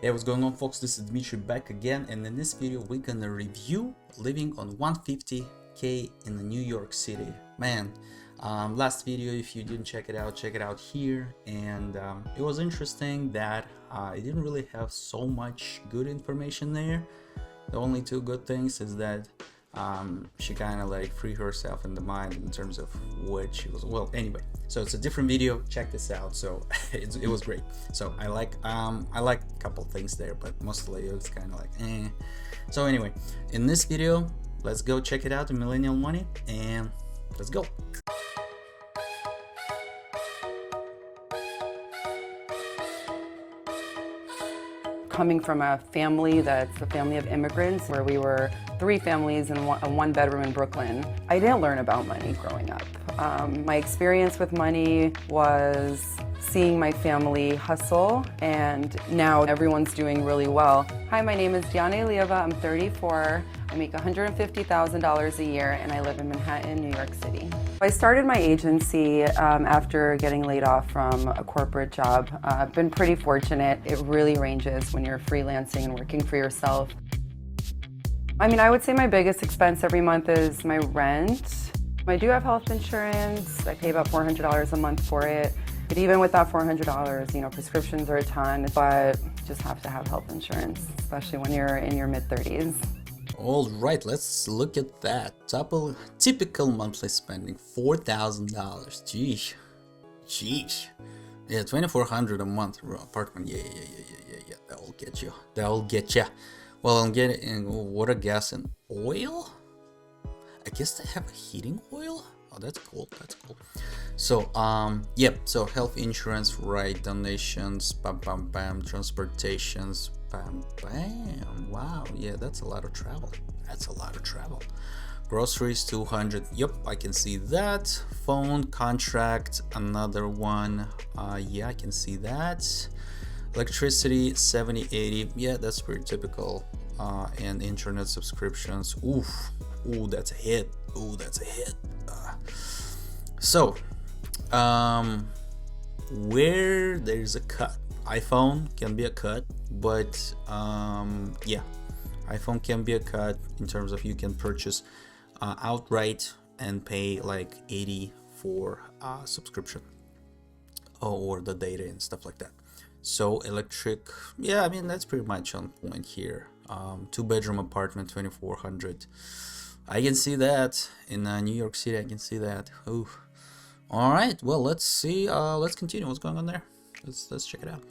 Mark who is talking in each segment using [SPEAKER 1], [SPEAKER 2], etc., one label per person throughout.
[SPEAKER 1] Hey, what's going on, folks? This is Dmitry back again, and in this video we're gonna review living on 150k in the New York City. Man, last video, if you didn't check it out here. And it was interesting that it didn't really have so much good information there. The only two good things is that she kind of like freed herself in the mind in terms of what she was. Well, anyway, so it's a different video. Check this out. So it was great. So I like a couple things there, but mostly it was kind of like eh. So anyway, in this video, let's go check it out, the Millennial Money, and let's go.
[SPEAKER 2] Coming from a family that's a family of immigrants, where we were three families in a one bedroom in Brooklyn, I didn't learn about money growing up. My experience with money was seeing my family hustle, and now everyone's doing really well. Hi, my name is Diana Elieva. I'm 34. I make $150,000 a year, and I live in Manhattan, New York City. I started my agency after getting laid off from a corporate job. I've been pretty fortunate. It really ranges when you're freelancing and working for yourself. I mean, I would say my biggest expense every month is my rent. I do have health insurance. I pay about $400 a month for it. But even with that $400, you know, prescriptions are a ton, but you just have to have health insurance, especially when you're in your mid-30s.
[SPEAKER 1] All right, let's look at that. Typical monthly spending, $4,000. Jeez. Yeah, $2,400 a month apartment. Yeah. That'll get you. Well, I'm getting water, gas, and oil. I guess they have a heating oil. Oh, that's cool. So so health insurance, right? Donations, bam, transportations, bam. Wow, yeah, that's a lot of travel. Groceries, 200. Yep, I can see that. Phone contract, another one. Yeah, I can see that. Electricity, 70, 80. Yeah, that's pretty typical. And internet subscriptions. Ooh, that's a hit. So, where there's a cut, iPhone can be a cut, but yeah, iPhone can be a cut in terms of you can purchase outright and pay like 80 for subscription or the data and stuff like that. So electric, yeah, I mean that's pretty much on point here. 2-bedroom apartment, 2,400. I can see that in New York City. I can see that. Ooh. All right. Well, let's see. Let's continue. What's going on there? Let's check it out.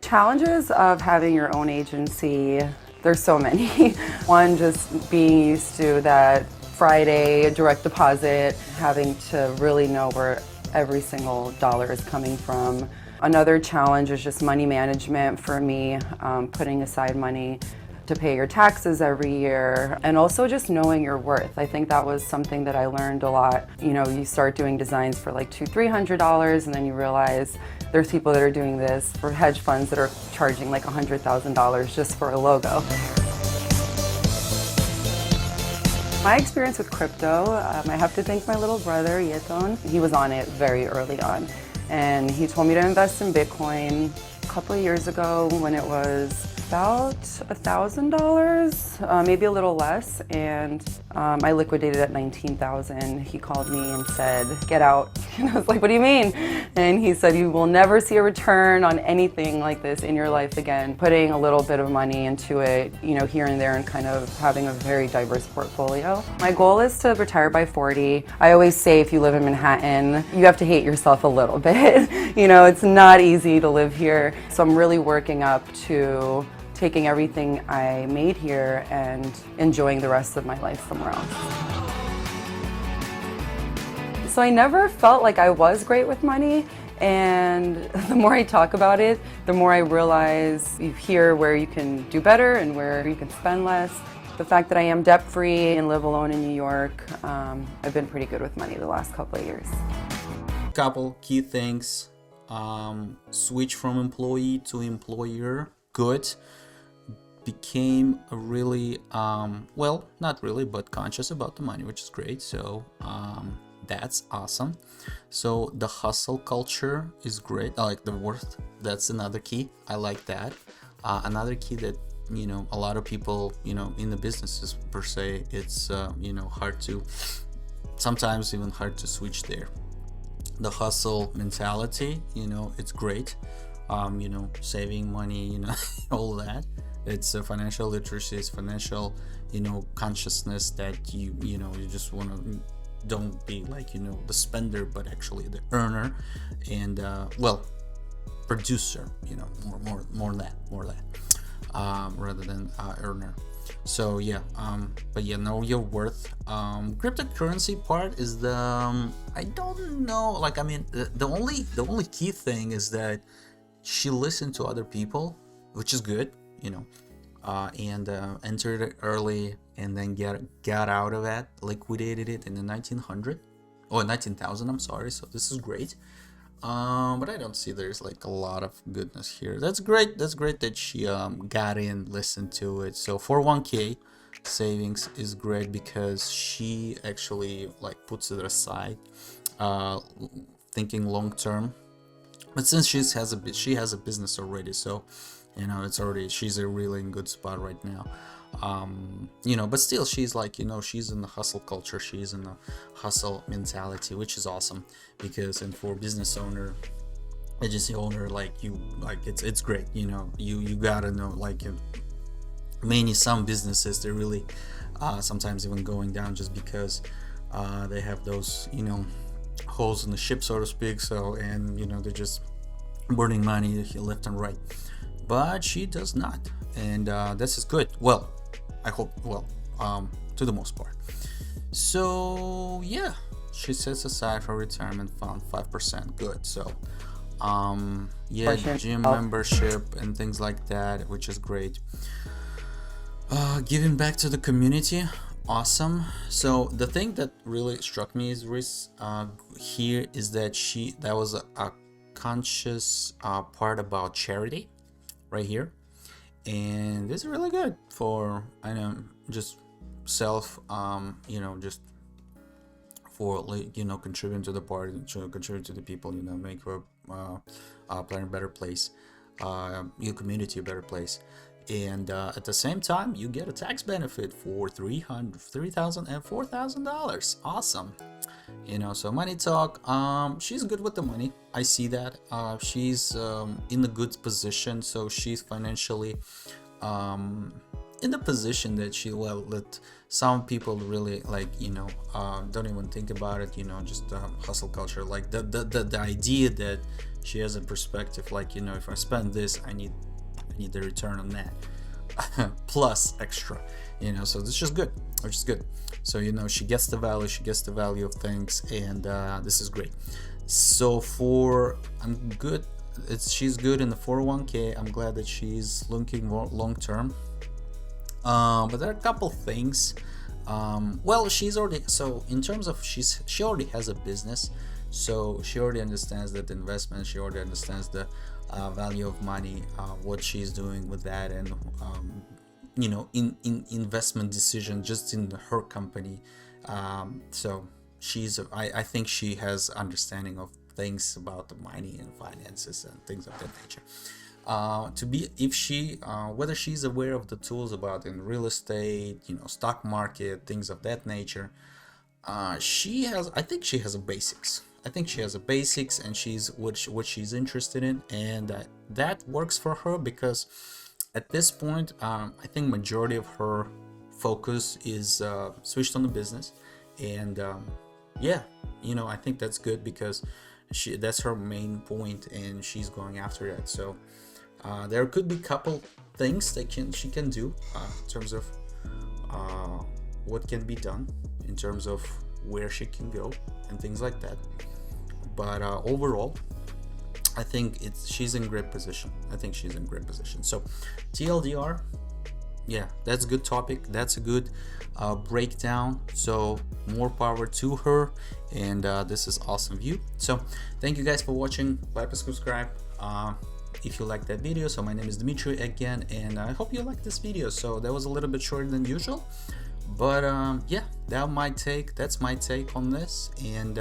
[SPEAKER 2] Challenges of having your own agency, there's so many. One, just being used to that Friday direct deposit, having to really know where every single dollar is coming from. Another challenge is just money management for me, putting aside money to pay your taxes every year, and also just knowing your worth. I think that was something that I learned a lot. You know, you start doing designs for like $200-300, and then you realize there's people that are doing this for hedge funds that are charging like $100,000 just for a logo. My experience with crypto, I have to thank my little brother, Yeton. He was on it very early on, and he told me to invest in Bitcoin a couple of years ago when it was about $1,000, maybe a little less, and I liquidated at $19,000. He called me and said, "Get out." And I was like, "What do you mean?" And he said, "You will never see a return on anything like this in your life again." Putting a little bit of money into it, you know, here and there, and kind of having a very diverse portfolio. My goal is to retire by 40. I always say if you live in Manhattan, you have to hate yourself a little bit. You know, it's not easy to live here. So I'm really working up to taking everything I made here and enjoying the rest of my life somewhere else. So I never felt like I was great with money, and the more I talk about it, the more I realize you hear where you can do better and where you can spend less. The fact that I am debt-free and live alone in New York, I've been pretty good with money the last couple of years.
[SPEAKER 1] Couple key things. Switch from employee to employer, good. Became a really well, not really, but conscious about the money, which is great. So that's awesome. So the hustle culture is great. I like the worth. That's another key. I like that. Another key that, a lot of people, in the businesses per se, it's hard to, sometimes even hard to switch there. The hustle mentality, it's great. Saving money, all that. It's financial literacy, it's financial, consciousness that you just want to don't be like, the spender, but actually the earner and, producer, more that, rather than earner. So yeah, but yeah, know your worth. Cryptocurrency part is the I don't know, like, I mean, the only key thing is that she listened to other people, which is good, and entered it early and then got out of it, liquidated it in the 19,000, I'm sorry. So this is great. But I don't see there's like a lot of goodness here. That's great that she got in, listened to it. So 401k savings is great because she actually like puts it aside, thinking long term. But since she has a business already, so it's already, she's a really in good spot right now. But still she's like, she's in the hustle culture, she's in the hustle mentality, which is awesome. Because, and for business owner, agency owner, like you, like it's great, you gotta know, like some businesses, they're really sometimes even going down just because they have those holes in the ship, so to speak. So, and they're just burning money left and right, but she does not, and this is good. Well, I hope, to the most part. So yeah, she sets aside her retirement fund 5%. Good. So gym membership and things like that, which is great. Giving back to the community, awesome. So the thing that really struck me is here is that that was a conscious part about charity right here. And this is really good for, I know, just self, just for, contributing to the party, contributing to the people, make Planet a better place, your community a better place. And at the same time, you get a tax benefit for $3,000 and $4,000. Awesome. So money talk. She's good with the money. I see that. She's in a good position. So she's financially in the position that that some people really like, don't even think about it. Just hustle culture. Like the idea that she has a perspective, like, if I spend this, I need the return on that plus extra, so this is just good, which is good. So she gets the value of things, and this is great. So she's good in the 401k. I'm glad that she's looking more long term, but there are a couple things. She's already, so in terms of she already has a business, so she already understands that investment, she already understands the value of money, what she's doing with that, and in investment decision just in her company. So I think she has understanding of things about the money and finances and things of that nature. Whether she's aware of the tools about in real estate, stock market, things of that nature, I think she has a basics. And she's what she's interested in, and that works for her, because at this point, I think majority of her focus is switched on the business, and I think that's good, because that's her main point, and she's going after that. So there could be a couple things that she can do in terms of what can be done, in terms of where she can go and things like that. But overall, I think she's in great position. So TLDR, yeah, that's a good topic. That's a good breakdown. So more power to her, and this is awesome view. So thank you guys for watching. Like and subscribe if you like that video. So my name is Dmitry again, and I hope you like this video. So that was a little bit shorter than usual, but that's my take on this, and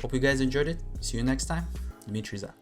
[SPEAKER 1] hope you guys enjoyed it. See you next time. Dmitry's out.